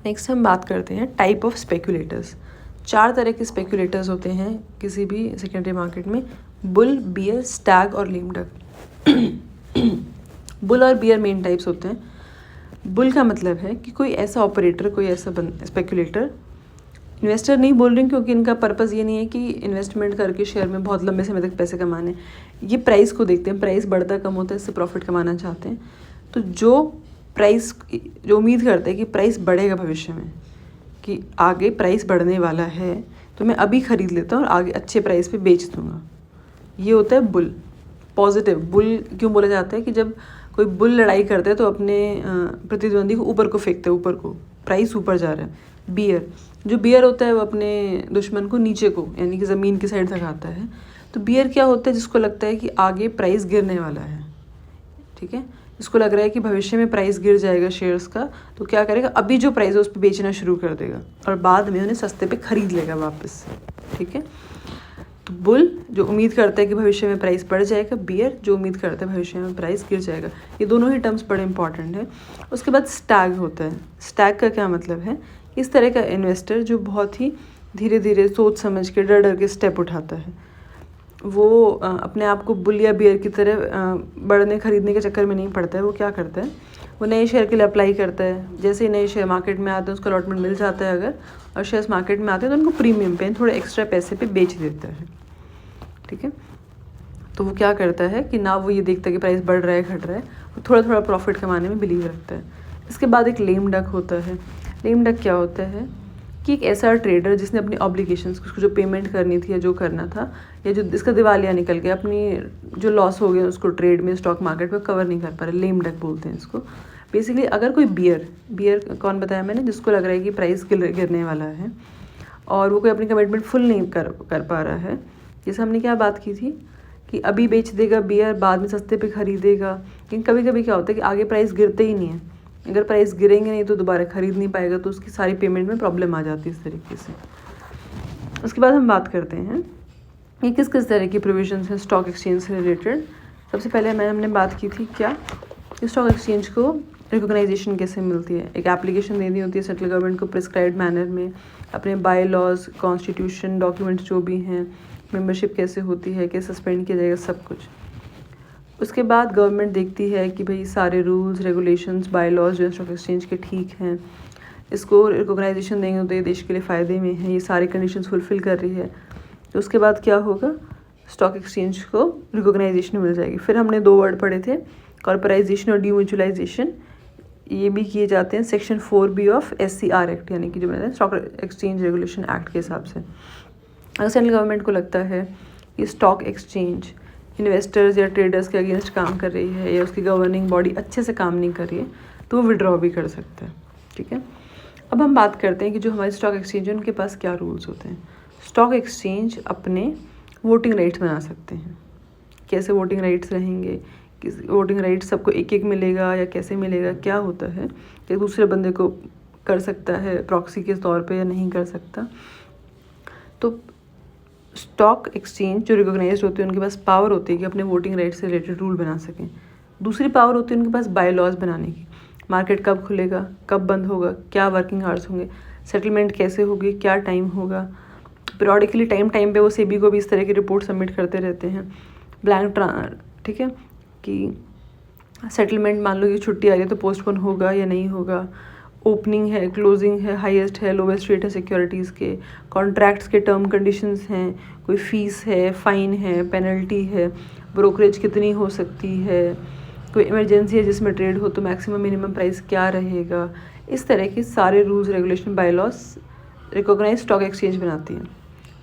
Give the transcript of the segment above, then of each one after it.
Next हम बात करते हैं टाइप ऑफ स्पेकुलेटर्स। 4 तरह के स्पेकुलेटर्स होते हैं किसी भी सेकेंडरी मार्केट में, बुल, बियर, स्टैग और लेम डक। बुल और बियर मेन टाइप्स होते हैं। बुल का मतलब है कि कोई ऐसा ऑपरेटर, कोई ऐसा स्पेकुलेटर, इन्वेस्टर नहीं बोल रही हूँ क्योंकि इनका पर्पज़ ये नहीं है कि इन्वेस्टमेंट करके शेयर में बहुत लंबे समय तक पैसे कमाने, ये प्राइस को देखते हैं, प्राइस बढ़ता कम होता है, इससे प्रॉफिट कमाना चाहते हैं। तो जो उम्मीद करते हैं कि प्राइस बढ़ेगा भविष्य में, कि आगे प्राइस बढ़ने वाला है तो मैं अभी ख़रीद लेता हूँ और आगे अच्छे प्राइस पे बेच दूँगा, ये होता है बुल। पॉजिटिव बुल क्यों बोला जाता है कि जब कोई बुल लड़ाई करता है तो अपने प्रतिद्वंदी को ऊपर को फेंकते हैं, ऊपर को, प्राइस ऊपर जा रहा है। बियर होता है वो अपने दुश्मन को नीचे को, यानी कि ज़मीन की साइड तक आता है। तो बियर क्या होता है, जिसको लगता है कि आगे प्राइस गिरने वाला है, ठीक है, जिसको लग रहा है कि भविष्य में प्राइस गिर जाएगा शेयर्स का, तो क्या करेगा, अभी जो प्राइस है उस पर बेचना शुरू कर देगा और बाद में उन्हें सस्ते पे खरीद लेगा वापस से, ठीक है। तो बुल जो उम्मीद करता है कि भविष्य में प्राइस बढ़ जाएगा, बियर जो उम्मीद करता है भविष्य में प्राइस गिर जाएगा। ये दोनों ही टर्म्स बड़े इंपॉर्टेंट हैं। उसके बाद स्टैग होता है। स्टैग का क्या मतलब है, इस तरह का इन्वेस्टर जो बहुत ही धीरे धीरे सोच समझ के डर के स्टेप उठाता है। वो अपने आप को बुल या बियर की तरह बढ़ने खरीदने के चक्कर में नहीं पड़ता है। वो क्या करता है, वो नए शेयर के लिए अप्लाई करता है। जैसे ही नए शेयर मार्केट में आते हैं उसका अलॉटमेंट मिल जाता है अगर, और शेयर्स मार्केट में आते हैं तो उनको प्रीमियम पे, थोड़े एक्स्ट्रा पैसे पे बेच देता है, ठीक है। तो वो क्या करता है कि ना वो ये देखता है कि प्राइस बढ़ रहा है घट रहा है, वो थोड़ा थोड़ा प्रॉफिट कमाने में बिलीव रखता है। इसके बाद एक लेम डक होता है। लेम डक क्या होता है कि एक ऐसा ट्रेडर जिसने अपनी ऑब्लिगेशंस, उसको जो पेमेंट करनी थी या जो करना था, या जो इसका दिवालिया निकल गया, अपनी जो लॉस हो गया उसको ट्रेड में, स्टॉक मार्केट पर कवर नहीं कर पा रहा, लेम डक बोलते हैं इसको। बेसिकली अगर कोई बियर कौन बताया मैंने, जिसको लग रहा है कि प्राइस गिरने वाला है और वो कोई अपनी कमिटमेंट फुल नहीं कर पा रहा है, जैसे हमने क्या बात की थी कि अभी बेच देगा बियर, बाद में सस्ते पे खरीदेगा। लेकिन कभी कभी क्या होता है कि आगे प्राइस गिरते ही नहीं है, अगर प्राइस गिरेंगे नहीं तो दोबारा खरीद नहीं पाएगा, तो उसकी सारी पेमेंट में प्रॉब्लम आ जाती है इस तरीके से। उसके बाद हम बात करते हैं कि किस किस तरह की प्रोविजंस हैं स्टॉक एक्सचेंज से रिलेटेड। सबसे पहले हमने बात की थी क्या, स्टॉक एक्सचेंज को रिकॉग्नाइजेशन कैसे मिलती है। एक एप्लीकेशन देनी होती है सेंट्रल गवर्नमेंट को प्रिस्क्राइब्ड मैनर में, अपने बाय लॉज, कॉन्स्टिट्यूशन, डॉक्यूमेंट्स जो भी हैं, मेंबरशिप कैसे होती है, कैसे सस्पेंड किया जाएगा, सब कुछ। उसके बाद गवर्नमेंट देखती है कि भाई सारे रूल्स, रेगुलेशंस, बाय लॉज जो स्टॉक एक्सचेंज के ठीक हैं, इसको रिकॉग्नाइजेशन देंगे तो ये देश के लिए फ़ायदे में है, ये सारी कंडीशंस फुलफ़िल कर रही है। तो उसके बाद क्या होगा, स्टॉक एक्सचेंज को रिकॉग्नाइजेशन मिल जाएगी। फिर हमने 2 वर्ड पढ़े थे, कॉर्पोराइजेशन और डीम्यूचुअलाइजेशन। ये भी किए जाते हैं section 4B of SCR act, यानी कि जो मैंने स्टॉक एक्सचेंज रेगुलेशन एक्ट के हिसाब से। अगर सेंट्रल गवर्नमेंट को लगता है कि स्टॉक एक्सचेंज इन्वेस्टर्स या ट्रेडर्स के अगेंस्ट काम कर रही है या उसकी गवर्निंग बॉडी अच्छे से काम नहीं कर रही है, तो वो विड्रॉ भी कर सकता है, ठीक है। अब हम बात करते हैं कि जो हमारे स्टॉक एक्सचेंज है उनके पास क्या रूल्स होते हैं। स्टॉक एक्सचेंज अपने वोटिंग राइट्स बना सकते हैं। कैसे वोटिंग राइट्स रहेंगे, किस वोटिंग राइट्स सबको एक एक मिलेगा या कैसे मिलेगा, क्या होता है, कि दूसरे बंदे को कर सकता है प्रॉक्सी के तौर पे या नहीं कर सकता। तो स्टॉक एक्सचेंज जो रिकॉग्नाइज्ड होते हैं उनके पास पावर होती है कि अपने वोटिंग राइट्स से रिलेटेड रूल बना सकें। दूसरी पावर होती है उनके पास बाय लॉज बनाने की, मार्केट कब खुलेगा, कब बंद होगा, क्या वर्किंग आवर्स होंगे, सेटलमेंट कैसे होगी, क्या टाइम होगा। पीरियडिकली टाइम पे वो सेबी को भी इस तरह की रिपोर्ट सबमिट करते रहते हैं। ठीक है, कि सेटलमेंट मान लो कि छुट्टी आ रही है तो पोस्टपोन होगा या नहीं होगा, ओपनिंग है, क्लोजिंग है, हाईएस्ट है, लोवेस्ट रेट है सिक्योरिटीज़ के, कॉन्ट्रैक्ट्स के टर्म कंडीशंस हैं, कोई फ़ीस है, फ़ाइन है, पेनल्टी है, ब्रोकरेज कितनी हो सकती है, कोई इमरजेंसी है जिसमें ट्रेड हो तो मैक्सिमम मिनिमम प्राइस क्या रहेगा। इस तरह के सारे rules, regulation, bylaws recognise stock exchange बनाती है।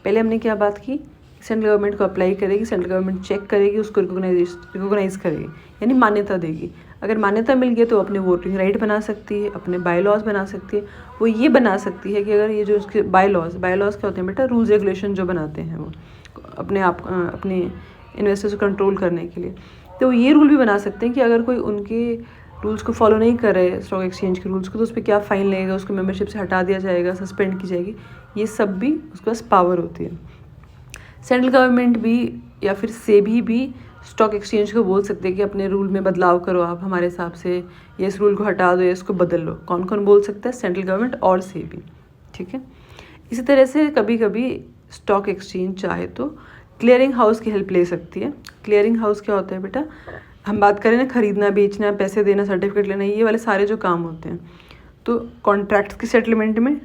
पहले हमने क्या बात की, सेंट्रल गवर्नमेंट को अप्लाई करेगी, सेंट्रल गवर्नमेंट चेक करेगी, उसको रिकॉग्नाइज करेगी, यानी मान्यता देगी। अगर मान्यता मिल गई तो अपने वोटिंग राइट बना सकती है, अपने बाय लॉज बना सकती है। वो ये बना सकती है कि अगर ये जो उसके बाय लॉज क्या होते हैं बेटा, रूल्स रेगुलेशन जो बनाते हैं वो अपने इन्वेस्टर्स को कंट्रोल करने के लिए, तो ये रूल भी बना सकते हैं कि अगर कोई उनके रूल्स को फॉलो नहीं कर रहे स्टॉक एक्सचेंज के रूल्स को, तो उस पर क्या फ़ाइन लगेगा, उसको मेंबरशिप से हटा दिया जाएगा, सस्पेंड की जाएगी। ये सब भी उसके पास पावर होती है। सेंट्रल गवर्नमेंट भी या फिर सेबी भी स्टॉक एक्सचेंज को बोल सकते हैं कि अपने रूल में बदलाव करो आप हमारे हिसाब से, या इस रूल को हटा दो या इसको बदल लो। कौन कौन बोल सकता है? सेंट्रल गवर्नमेंट और सेबी, ठीक है। इसी तरह से कभी कभी स्टॉक एक्सचेंज चाहे तो क्लियरिंग हाउस की हेल्प ले सकती है। क्लियरिंग हाउस क्या होता है बेटा? हम बात करें ना, खरीदना, बेचना, पैसे देना, सर्टिफिकेट लेना, ये वाले सारे जो काम होते हैं, तो कॉन्ट्रैक्ट्स की सेटलमेंट में,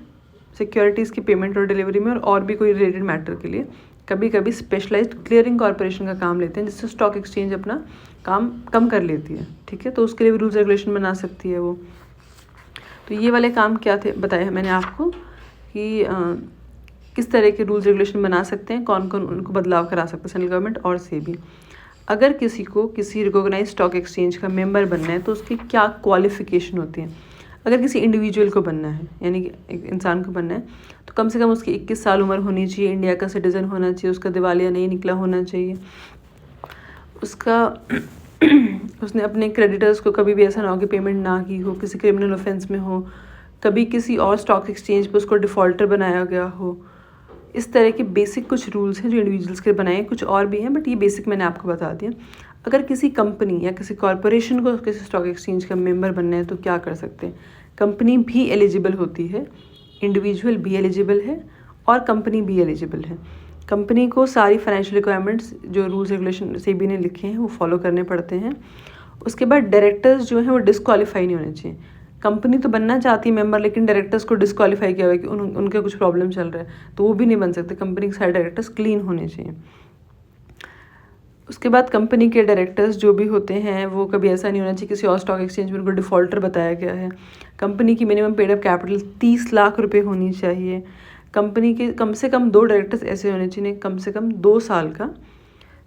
सिक्योरिटीज़ की पेमेंट और डिलीवरी में, और भी कोई रिलेटेड मैटर के लिए कभी कभी स्पेशलाइज्ड क्लियरिंग कॉर्पोरेशन का काम लेते हैं, जिससे स्टॉक एक्सचेंज अपना काम कम कर लेती है, ठीक है। तो उसके लिए भी रूल्स रेगुलेशन बना सकती है वो। तो ये वाले काम क्या थे बताए मैंने आपको कि किस तरह के रूल्स रेगुलेशन बना सकते हैं, कौन कौन उनको बदलाव करा सकते हैं, सेंट्रल गवर्नमेंट और सेबी। अगर किसी को किसी रिकॉग्नाइज स्टॉक एक्सचेंज का मेंबर बनना है तो उसकी क्या क्वालिफ़िकेशन होती है। अगर किसी इंडिविजुअल को बनना है, यानी कि एक इंसान को बनना है, तो कम से कम उसकी 21 साल उम्र होनी चाहिए, इंडिया का सिटीज़न होना चाहिए, उसका दिवालिया नहीं निकला होना चाहिए, उसका उसने अपने क्रेडिटर्स को कभी भी ऐसा ना हो कि पेमेंट ना की हो, किसी क्रिमिनल ऑफेंस में हो, कभी किसी और स्टॉक एक्सचेंज पर उसको डिफ़ॉल्टर बनाया गया हो। इस तरह के बेसिक कुछ रूल्स हैं जो इंडिविजुअल्स के बनाए हैं, कुछ और भी हैं बट ये बेसिक मैंने आपको बता दिया। अगर किसी कंपनी या किसी कॉरपोरेशन को किसी स्टॉक एक्सचेंज का मेंबर बनना है तो क्या कर सकते हैं? कंपनी भी एलिजिबल होती है, इंडिविजुअल भी एलिजिबल है और कंपनी भी एलिजिबल है। कंपनी को सारी फाइनेंशियल रिक्वायरमेंट्स जो रूल्स रेगुलेशन सेबी ने लिखे हैं वो फॉलो करने पड़ते हैं। उसके बाद डायरेक्टर्स जो हैं वो डिस्क्वालीफाई नहीं होने चाहिए। कंपनी तो बनना चाहती है मेंबर, लेकिन डायरेक्टर्स को डिस्क्वालीफाई किया हुआ है कि उनके कुछ प्रॉब्लम चल रहा है, तो वो भी नहीं बन सकते। कंपनी के सारे डायरेक्टर्स क्लीन होने चाहिए। उसके बाद कंपनी के डायरेक्टर्स जो भी होते हैं वो कभी ऐसा नहीं होना चाहिए किसी और स्टॉक एक्सचेंज में उनको डिफ़ॉल्टर बताया गया है। कंपनी की minimum paid up capital 30 lakh रुपए होनी चाहिए। कंपनी के कम से कम 2 डायरेक्टर्स ऐसे होने चाहिए कम से कम 2 साल का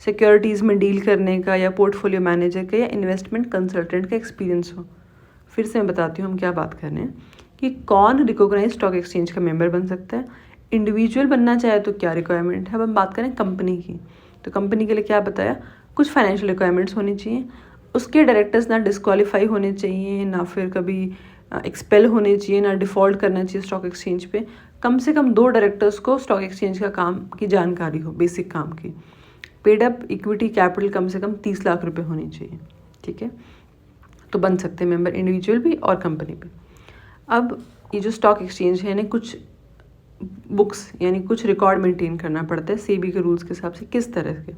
सिक्योरिटीज़ में डील करने का या पोर्टफोलियो मैनेजर का या इन्वेस्टमेंट कंसल्टेंट का एक्सपीरियंस हो। फिर से मैं बताती हूँ हम क्या बात कर रहे हैं कि कौन रिकॉग्नाइज स्टॉक एक्सचेंज का मेंबर बन सकता है। इंडिविजुअल बनना चाहे तो क्या रिक्वायरमेंट है। अब हम बात करें कंपनी की, तो कंपनी के लिए क्या बताया, कुछ फाइनेंशियल रिक्वायरमेंट्स होनी चाहिए। उसके डायरेक्टर्स ना डिस्क्वालीफाई होने चाहिए, ना फिर कभी एक्सपेल होने चाहिए, ना डिफ़ॉल्ट करना चाहिए स्टॉक एक्सचेंज पे। कम से कम 2 डायरेक्टर्स को स्टॉक एक्सचेंज का काम की जानकारी हो, बेसिक काम की। पेड अप इक्विटी कैपिटल कम से कम 30 लाख रुपए होनी चाहिए, ठीक है। तो बन सकते हैं मेंबर इंडिविजुअल भी और कंपनी भी। अब ये जो स्टॉक एक्सचेंज है इन्हें कुछ बुक्स यानी कुछ रिकॉर्ड मेंटेन करना पड़ता है सेबी के रूल्स के हिसाब से। किस तरह के?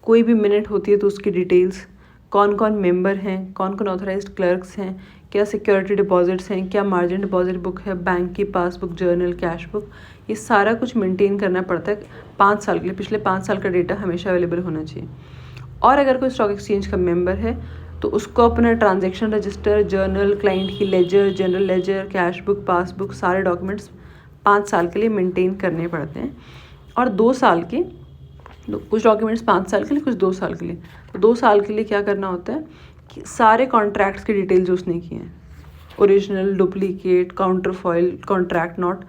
कोई भी मिनट होती है तो उसकी डिटेल्स, कौन कौन मेंबर हैं, कौन कौन ऑथराइज्ड क्लर्क्स हैं, क्या सिक्योरिटी डिपॉजिट्स हैं, क्या मार्जिन डिपॉजिट बुक है, बैंक की पासबुक, जर्नल, कैश बुक, ये सारा कुछ मेंटेन करना पड़ता है 5 साल के लिए। पिछले 5 साल का डेटा हमेशा अवेलेबल होना चाहिए। और अगर कोई स्टॉक एक्सचेंज का मेंबर है तो उसको अपना ट्रांजैक्शन रजिस्टर, जर्नल, क्लाइंट की ledger, general ledger, cash book, passbook, सारे डॉक्यूमेंट्स 5 साल के लिए मेंटेन करने पड़ते हैं। और 2 साल के, कुछ डॉक्यूमेंट्स 5 साल के लिए, कुछ 2 साल के लिए। तो 2 साल के लिए क्या करना होता है कि सारे कॉन्ट्रैक्ट्स की डिटेल जो उसने की हैं, original, duplicate, counter foil, contract note,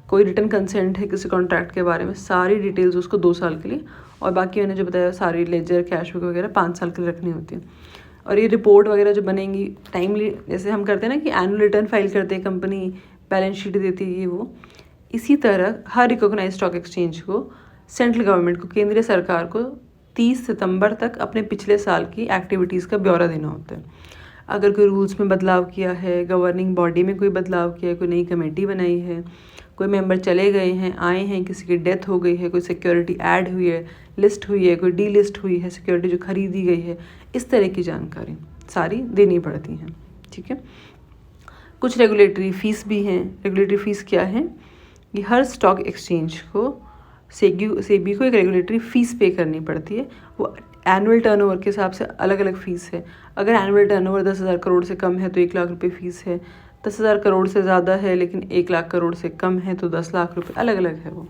कोई रिटर्न कंसेंट है किसी कॉन्ट्रैक्ट के बारे में, सारी डिटेल्स उसको 2 साल के लिए, और बाकी मैंने जो बताया सारी लेजर, कैश बुक वगैरह 5 साल के लिए रखनी होती है। और ये रिपोर्ट वगैरह जो बनेंगी टाइमली, जैसे हम करते हैं ना कि एनुअल रिटर्न फाइल करते हैं, कंपनी बैलेंस शीट देती है, ये वो इसी तरह हर रिकॉग्नाइज स्टॉक एक्सचेंज को, सेंट्रल गवर्नमेंट को, केंद्रीय सरकार को 30 सितंबर तक अपने पिछले साल की एक्टिविटीज़ का ब्यौरा देना होता है। अगर कोई रूल्स में बदलाव किया है, गवर्निंग बॉडी में कोई बदलाव किया है, कोई नई कमेटी बनाई है, कोई मेंबर चले गए हैं, आए हैं, किसी की डेथ हो गई है, कोई सिक्योरिटी ऐड हुई है, लिस्ट हुई है, कोई डी लिस्ट हुई है, सिक्योरिटी जो खरीदी गई है, इस तरह की जानकारी सारी देनी पड़ती हैं, ठीक है। कुछ रेगुलेटरी फ़ीस भी हैं। रेगुलेटरी फ़ीस क्या है कि हर स्टॉक एक्सचेंज को सेबी को एक रेगुलेटरी फ़ीस पे करनी पड़ती है। वो एनुअल टर्नओवर के हिसाब से अलग अलग फ़ीस है। अगर एनुअल टर्नओवर 10,000 करोड़ से कम है तो 1 लाख रुपये फ़ीस है। 10,000 करोड़ से ज़्यादा है लेकिन 1 लाख करोड़ से कम है तो 10 लाख रुपये, अलग अलग है वो।